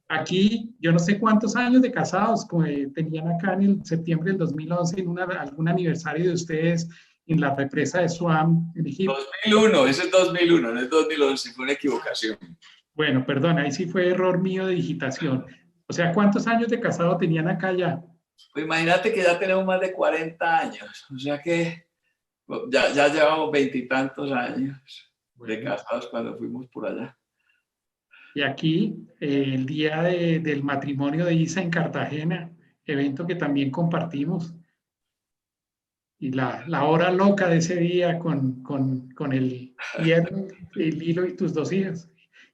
Aquí, yo no sé cuántos años de casados tenían acá en el septiembre del 2011, en algún aniversario de ustedes en la represa de Swan, en Egipto. 2001, ese es 2001, no es 2011, fue una equivocación. Bueno, perdón, ahí sí fue error mío de digitación. O sea, ¿cuántos años de casado tenían acá ya? Pues imagínate que ya tenemos más de 40 años, o sea que ya llevamos 20 y tantos años de casados cuando fuimos por allá. Y aquí, el día del matrimonio de Isa en Cartagena, evento que también compartimos. Y la hora loca de ese día con el yerno, el Lilo y tus dos hijas.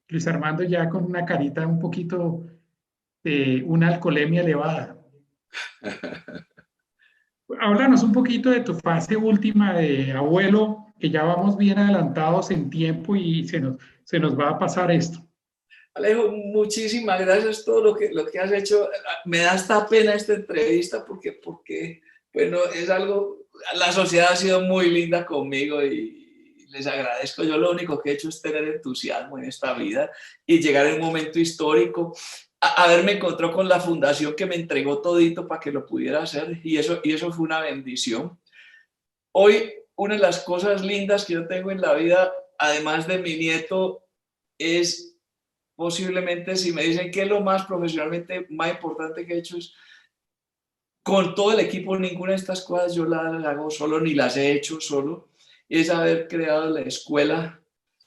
Luis Armando ya con una carita un poquito de una alcoholemia elevada. Háblanos un poquito de tu fase última de abuelo, que ya vamos bien adelantados en tiempo y se nos va a pasar esto. Alejo, muchísimas gracias por todo lo que has hecho. Me da hasta pena esta entrevista porque bueno, es algo, la sociedad ha sido muy linda conmigo y les agradezco. Yo lo único que he hecho es tener entusiasmo en esta vida y llegar en un momento histórico. Haberme encontrado con la fundación que me entregó todito para que lo pudiera hacer y eso fue una bendición. Hoy, una de las cosas lindas que yo tengo en la vida, además de mi nieto, es posiblemente, si me dicen qué es lo más profesionalmente más importante que he hecho, es con todo el equipo. Ninguna de estas cosas yo las hago solo, ni las he hecho solo, es haber creado la escuela,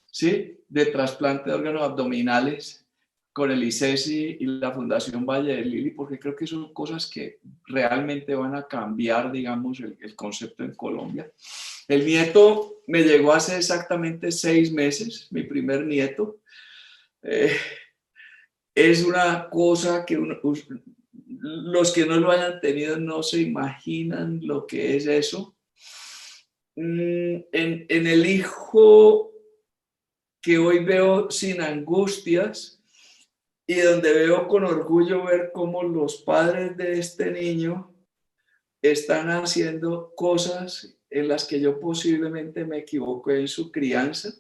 ¿sí?, de trasplante de órganos abdominales con el ICESI y la Fundación Valle de Lili, porque creo que son cosas que realmente van a cambiar, digamos, el concepto en Colombia. El nieto me llegó hace exactamente 6 meses, mi primer nieto. Es una cosa que los que no lo hayan tenido no se imaginan lo que es eso. En el hijo que hoy veo sin angustias y donde veo con orgullo ver cómo los padres de este niño están haciendo cosas en las que yo posiblemente me equivoqué en su crianza,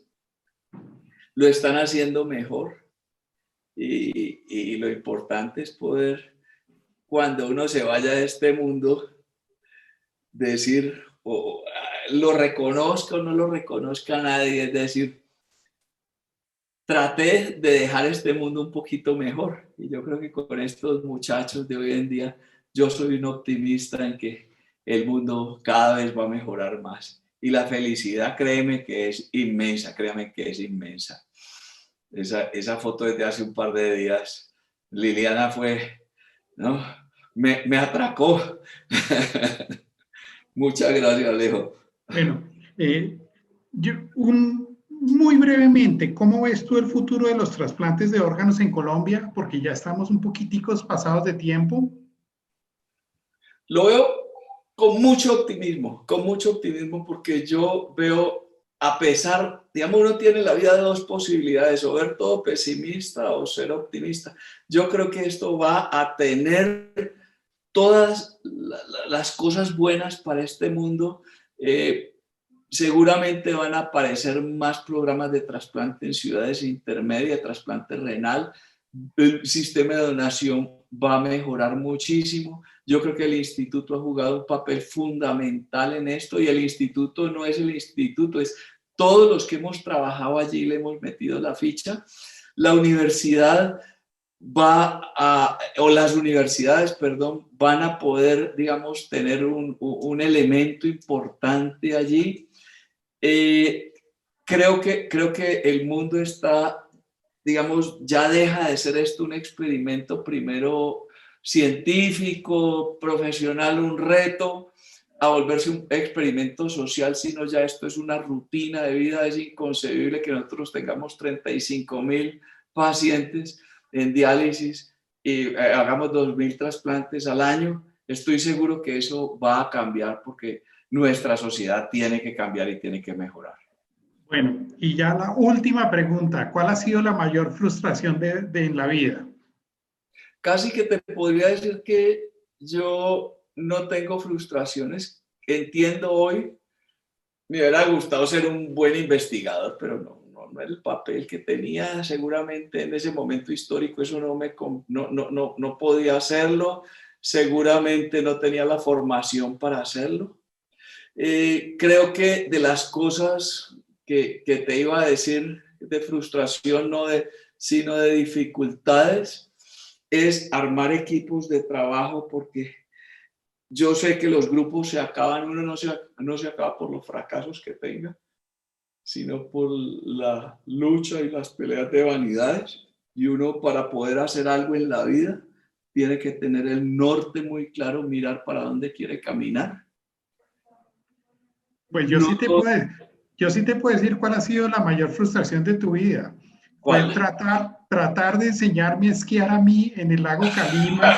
lo están haciendo mejor. Y lo importante es poder, cuando uno se vaya de este mundo, decir, lo reconozco o no lo reconozca a nadie, es decir, traté de dejar este mundo un poquito mejor. Y yo creo que con estos muchachos de hoy en día, yo soy un optimista en que el mundo cada vez va a mejorar más. Y la felicidad, créeme que es inmensa, créame que es inmensa. Esa foto desde hace un par de días Liliana fue, ¿no? Me atracó. Muchas gracias, Alejo. Bueno, muy brevemente, ¿cómo ves tú el futuro de los trasplantes de órganos en Colombia? Porque ya estamos un poquiticos pasados de tiempo. Lo veo con mucho optimismo porque yo veo, a pesar, digamos, uno tiene en la vida dos posibilidades, o ver todo pesimista o ser optimista. Yo creo que esto va a tener todas las cosas buenas para este mundo. Seguramente van a aparecer más programas de trasplante en ciudades intermedias, trasplante renal. El sistema de donación va a mejorar muchísimo. Yo creo que el instituto ha jugado un papel fundamental en esto, y el instituto no es el instituto, es todos los que hemos trabajado allí, le hemos metido la ficha. La universidad las universidades, perdón, van a poder, digamos, tener un elemento importante allí. Creo que el mundo está, digamos, ya deja de ser esto un experimento primero científico, profesional, un reto, a volverse un experimento social, sino ya esto es una rutina de vida. Es inconcebible que nosotros tengamos 35,000 pacientes en diálisis y hagamos 2,000 trasplantes al año. Estoy seguro que eso va a cambiar porque nuestra sociedad tiene que cambiar y tiene que mejorar. Bueno, y ya la última pregunta, ¿cuál ha sido la mayor frustración en la vida? Casi que te podría decir que yo no tengo frustraciones. Entiendo hoy, me hubiera gustado ser un buen investigador, pero no era el papel que tenía seguramente en ese momento histórico. Eso no podía hacerlo. Seguramente no tenía la formación para hacerlo. Creo que de las cosas que te iba a decir de frustración, sino de dificultades, es armar equipos de trabajo, porque yo sé que los grupos se acaban, uno no se acaba por los fracasos que tenga, sino por la lucha y las peleas de vanidades, y uno, para poder hacer algo en la vida, tiene que tener el norte muy claro, mirar para dónde quiere caminar. Pues yo sí te puedo decir cuál ha sido la mayor frustración de tu vida. ¿Cuál? Fue tratar de enseñarme a esquiar a mí en el lago Calima.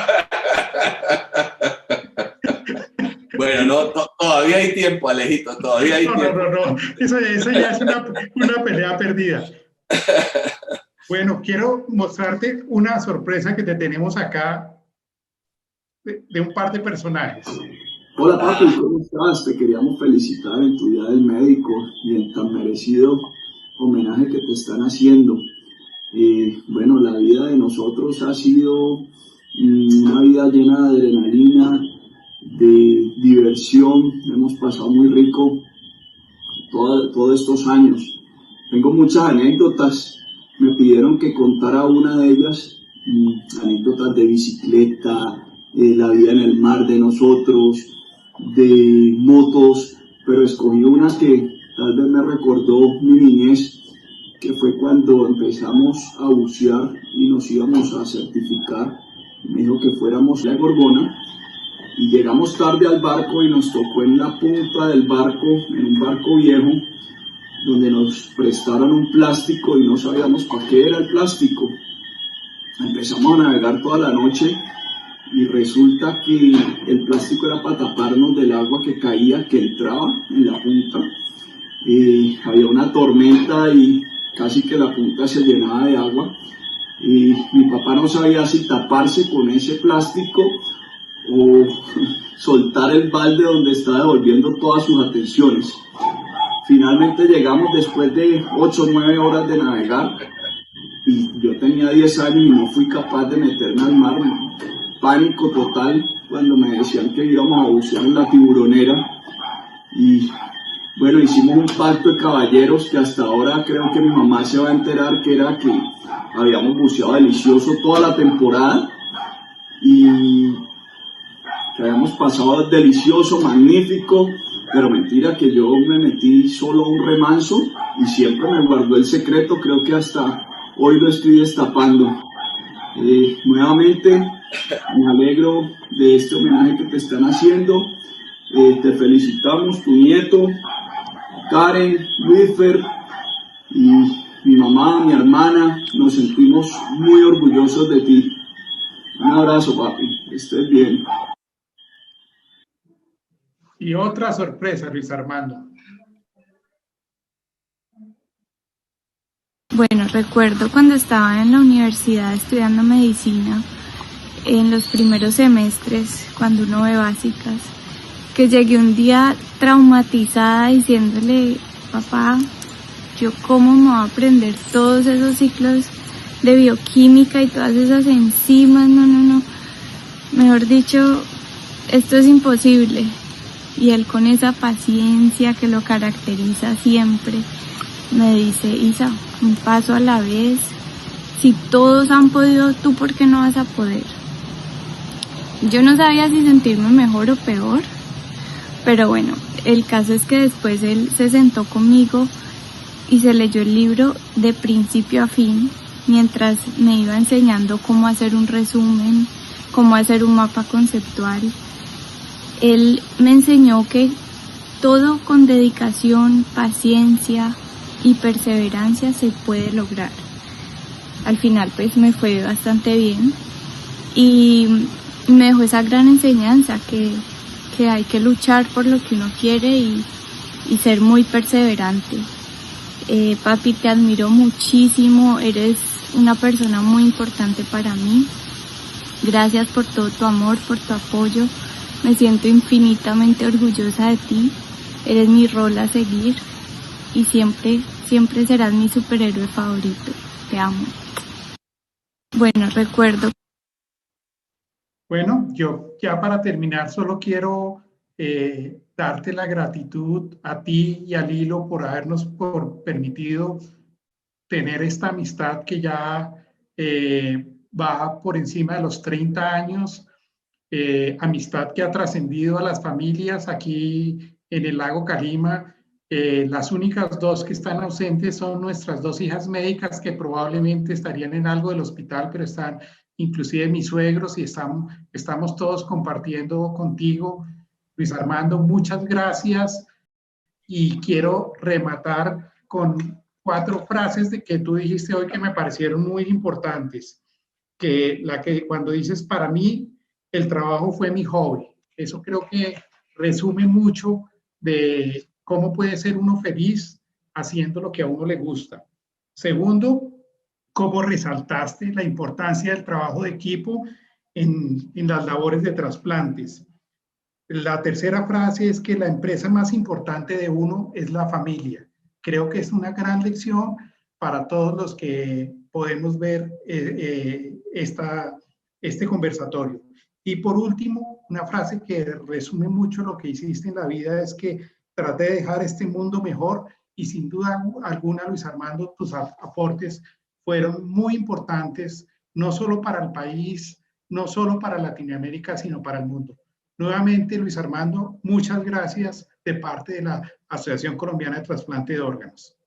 Bueno, todavía hay tiempo, Alejito, todavía hay tiempo. No. Eso ya es una pelea perdida. Bueno, quiero mostrarte una sorpresa que te tenemos acá de un par de personajes. Hola papi, ¿cómo estás? Te queríamos felicitar en tu Día del Médico y el tan merecido homenaje que te están haciendo. Bueno, la vida de nosotros ha sido una vida llena de adrenalina, de diversión. Hemos pasado muy rico todos estos años. Tengo muchas anécdotas. Me pidieron que contara una de ellas, anécdotas de bicicleta, la vida en el mar de nosotros, de motos, pero escogí una que tal vez me recordó mi niñez, que fue cuando empezamos a bucear y nos íbamos a certificar. Me dijo que fuéramos a la Gorgona y llegamos tarde al barco y nos tocó en la punta del barco, en un barco viejo, donde nos prestaron un plástico y no sabíamos para qué era el plástico. Empezamos a navegar toda la noche y resulta que el plástico era para taparnos del agua que caía, que entraba en la punta. Había una tormenta y casi que la punta se llenaba de agua. Mi papá no sabía si taparse con ese plástico o soltar el balde donde estaba devolviendo todas sus atenciones. Finalmente llegamos después de 8 o 9 horas de navegar y yo tenía 10 años y no fui capaz de meterme al mar. Pánico total cuando me decían que íbamos a bucear en la Tiburonera. Y bueno, hicimos un pacto de caballeros que hasta ahora creo que mi mamá se va a enterar, que era que habíamos buceado delicioso toda la temporada y que habíamos pasado delicioso, magnífico, pero mentira, que yo me metí solo a un remanso y siempre me guardó el secreto. Creo que hasta hoy lo estoy destapando. Nuevamente me alegro de este homenaje que te están haciendo. Te felicitamos, tu nieto, Karen, Luifer y mi mamá, mi hermana. Nos sentimos muy orgullosos de ti. Un abrazo, papi. Que estés bien. Y otra sorpresa, Luis Armando. Bueno, recuerdo cuando estaba en la universidad estudiando medicina, en los primeros semestres, cuando uno ve básicas, que llegué un día traumatizada diciéndole, papá, yo cómo me voy a aprender todos esos ciclos de bioquímica y todas esas enzimas, no, mejor dicho, esto es imposible. Y él, con esa paciencia que lo caracteriza siempre, me dice, Isa, un paso a la vez, si todos han podido, ¿tú por qué no vas a poder? Yo no sabía si sentirme mejor o peor, pero bueno, el caso es que después él se sentó conmigo y se leyó el libro de principio a fin, mientras me iba enseñando cómo hacer un resumen, cómo hacer un mapa conceptual. Él me enseñó que todo con dedicación, paciencia y perseverancia se puede lograr. Al final pues me fue bastante bien y me dejó esa gran enseñanza que hay que luchar por lo que uno quiere y ser muy perseverante. Papi, te admiro muchísimo, eres una persona muy importante para mí. Gracias por todo tu amor, por tu apoyo. Me siento infinitamente orgullosa de ti. Eres mi rol a seguir y siempre serás mi superhéroe favorito. Te amo. Bueno, recuerdo. Bueno, yo ya para terminar solo quiero darte la gratitud a ti y a Lilo por habernos permitido tener esta amistad que ya va por encima de los 30 años, amistad que ha trascendido a las familias aquí en el lago Calima. Las únicas dos que están ausentes son nuestras dos hijas médicas que probablemente estarían en algo del hospital, pero están inclusive mis suegros y estamos todos compartiendo contigo. Luis Armando, muchas gracias y quiero rematar con 4 frases de que tú dijiste hoy que me parecieron muy importantes. Que cuando dices, para mí el trabajo fue mi hobby. Eso creo que resume mucho de cómo puede ser uno feliz haciendo lo que a uno le gusta. Segundo, cómo resaltaste la importancia del trabajo de equipo en las labores de trasplantes. La tercera frase es que la empresa más importante de uno es la familia. Creo que es una gran lección para todos los que podemos ver este conversatorio. Y por último, una frase que resume mucho lo que hiciste en la vida es que traté de dejar este mundo mejor y sin duda alguna, Luis Armando, tus aportes fueron muy importantes, no solo para el país, no solo para Latinoamérica, sino para el mundo. Nuevamente, Luis Armando, muchas gracias de parte de la Asociación Colombiana de Trasplante de Órganos.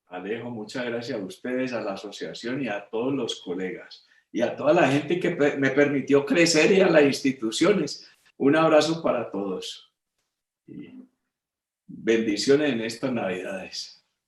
Alejo, muchas gracias a ustedes, a la asociación y a todos los colegas y a toda la gente que me permitió crecer y a las instituciones. Un abrazo para todos y bendiciones en estas Navidades.